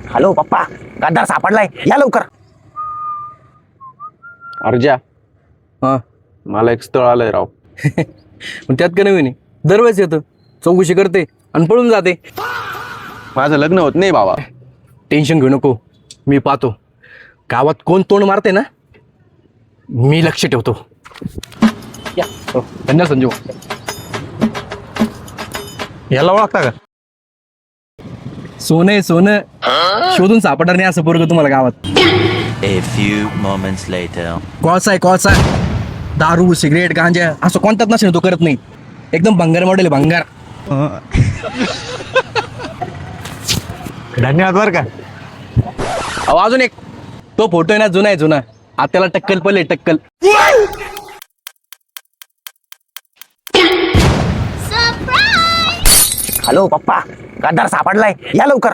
Hello पप्पा, गद्दार सापडलाय, या लवकर. अर्जा, हा मला एक स्थळ आलंय राव. पण त्यात काय नवीन आहे? दरवेळेस येतं, चौकशी करते आणि पळून जाते. माझं लग्न होत नाही बाबा. टेन्शन घेऊ नको, मी पाहतो. गावात कोण तोंड मारते ना, मी लक्ष ठेवतो. या हो, धन्यवाद संजू. याला ओळखता का? सोनं आहे सोनं, शोधून सापडणार नाही असं पोरगं तुम्हाला गावात. A few moments later. कोळसा आहे कोळसा. दारू सिगरेट गांजा असं कोणताच नसेल तो करत नाही. एकदम भंगार मॉडेल आहे, भंगार. धन्यवाद बरं का. अहो अजून एक, तो फोटो आहे ना, जुना आहे जुना. आता त्याला टक्कल पडले, टक्कल. हॅलो पप्पा, गद्दार सापडलाय, या लवकर.